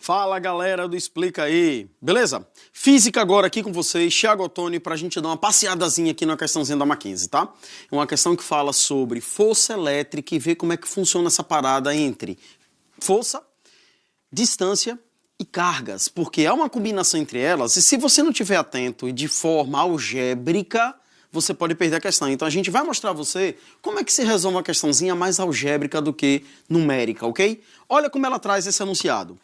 Fala galera do Explica Aí, beleza? Física agora aqui com vocês, Thiago Ottoni, pra gente dar uma passeadazinha aqui na questãozinha da Mackenzie, tá? É uma questão que fala sobre força elétrica e ver como é que funciona essa parada entre força, distância e cargas, porque há uma combinação entre elas e se você não estiver atento e de forma algébrica, você pode perder a questão. Então a gente vai mostrar a você como é que se resolve uma questãozinha mais algébrica do que numérica, ok? Olha como ela traz esse enunciado.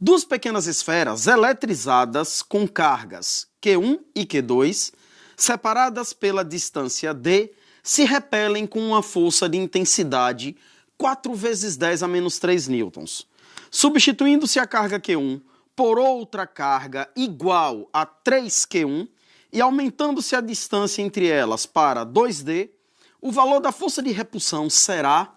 Duas pequenas esferas eletrizadas com cargas Q1 e Q2, separadas pela distância D, se repelem com uma força de intensidade 4 vezes 10 a menos 3 newtons. Substituindo-se a carga Q1 por outra carga igual a 3Q1 e aumentando-se a distância entre elas para 2D, o valor da força de repulsão será...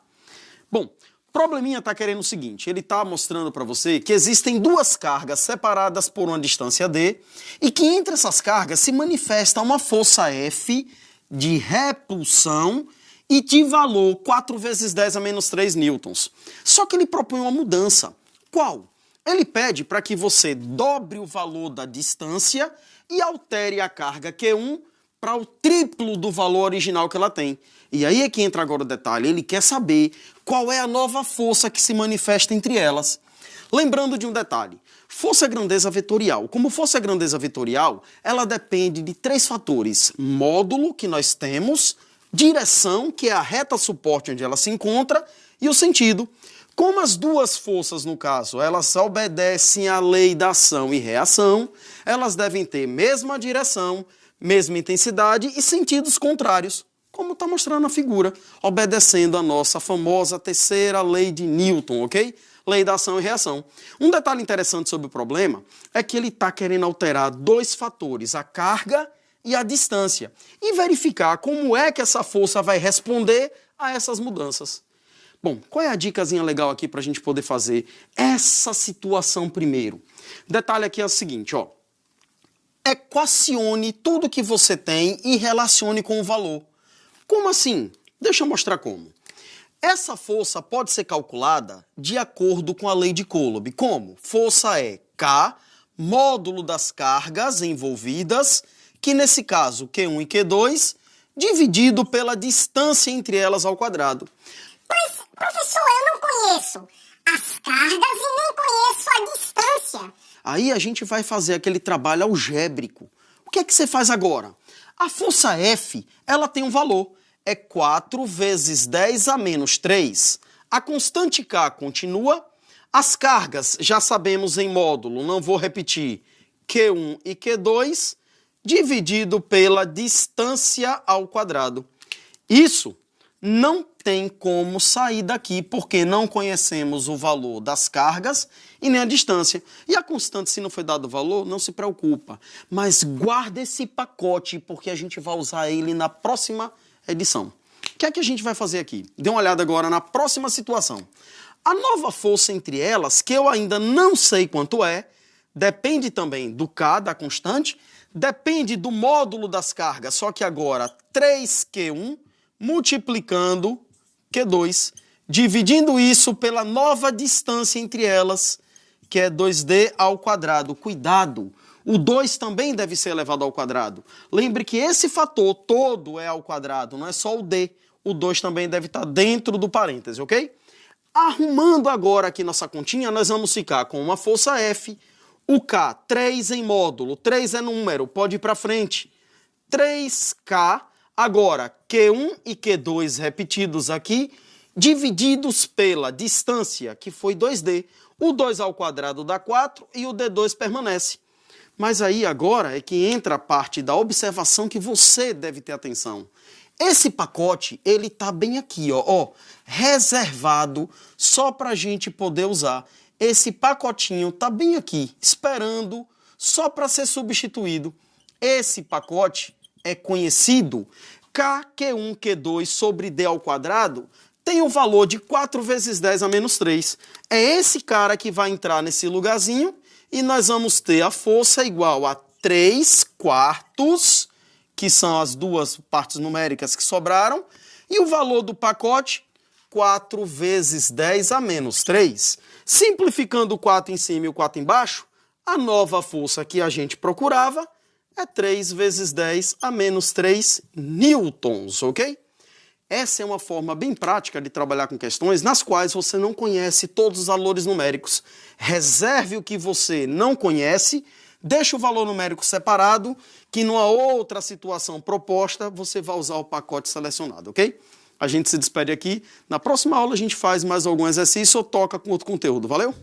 Bom, o probleminha está querendo o seguinte, ele está mostrando para você que existem duas cargas separadas por uma distância D e que entre essas cargas se manifesta uma força F de repulsão e de valor 4 vezes 10 a menos 3 newtons. Só que ele propõe uma mudança. Qual? Ele pede para que você dobre o valor da distância e altere a carga Q1 para o triplo do valor original que ela tem. E aí é que entra agora o detalhe, ele quer saber qual é a nova força que se manifesta entre elas. Lembrando de um detalhe, força é grandeza vetorial. Como força é grandeza vetorial, ela depende de 3 fatores. Módulo, que nós temos, direção, que é a reta suporte onde ela se encontra, e o sentido. Como as duas forças, no caso, elas obedecem à lei da ação e reação, elas devem ter mesma direção, mesma intensidade e sentidos contrários, como está mostrando a figura, obedecendo a nossa famosa terceira lei de Newton, ok? Lei da ação e reação. Um detalhe interessante sobre o problema é que ele está querendo alterar 2 fatores, a carga e a distância, e verificar como é que essa força vai responder a essas mudanças. Bom, qual é a dicasinha legal aqui para a gente poder fazer essa situação primeiro? Detalhe aqui é o seguinte, ó. Equacione tudo que você tem e relacione com o valor. Como assim? Deixa eu mostrar como. Essa força pode ser calculada de acordo com a lei de Coulomb. Como? Força é K, módulo das cargas envolvidas, que nesse caso Q1 e Q2, dividido pela distância entre elas ao quadrado. Mas, professor, eu não conheço as cargas e nem conheço a distância. Aí a gente vai fazer aquele trabalho algébrico. O que é que você faz agora? A força F, ela tem um valor. É 4 vezes 10 a menos 3. A constante K continua. As cargas, já sabemos em módulo, não vou repetir, Q1 e Q2, dividido pela distância ao quadrado. Isso não tem como sair daqui, porque não conhecemos o valor das cargas e nem a distância. E a constante, se não foi dado o valor, não se preocupa. Mas guarda esse pacote, porque a gente vai usar ele na próxima edição. O que é que a gente vai fazer aqui? Dê uma olhada agora na próxima situação. A nova força entre elas, que eu ainda não sei quanto é, depende também do K, da constante, depende do módulo das cargas, só que agora 3Q1 multiplicando Q2, dividindo isso pela nova distância entre elas, que é 2D ao quadrado. Cuidado! O 2 também deve ser elevado ao quadrado. Lembre que esse fator todo é ao quadrado, não é só o D. O 2 também deve estar dentro do parêntese, ok? Arrumando agora aqui nossa continha, nós vamos ficar com uma força F, o K, 3 em módulo, 3 é número, pode ir para frente. 3K, agora Q1 e Q2 repetidos aqui, divididos pela distância, que foi 2D. O 2 ao quadrado dá 4 e o D2 permanece. Mas aí agora é que entra a parte da observação que você deve ter atenção. Esse pacote, ele tá bem aqui, ó, reservado só para a gente poder usar. Esse pacotinho tá bem aqui, esperando só para ser substituído. Esse pacote é conhecido K, Q1, Q2 sobre D ao quadrado tem o valor de 4 vezes 10 a menos 3. É esse cara que vai entrar nesse lugarzinho e nós vamos ter a força igual a 3 quartos, que são as duas partes numéricas que sobraram, e o valor do pacote, 4 vezes 10 a menos 3. Simplificando o 4 em cima e o 4 embaixo, a nova força que a gente procurava é 3 vezes 10 a menos 3 newtons, ok? Essa é uma forma bem prática de trabalhar com questões nas quais você não conhece todos os valores numéricos. Reserve o que você não conhece, deixe o valor numérico separado, que numa outra situação proposta você vai usar o pacote selecionado, ok? A gente se despede aqui. Na próxima aula a gente faz mais algum exercício ou toca com outro conteúdo. Valeu?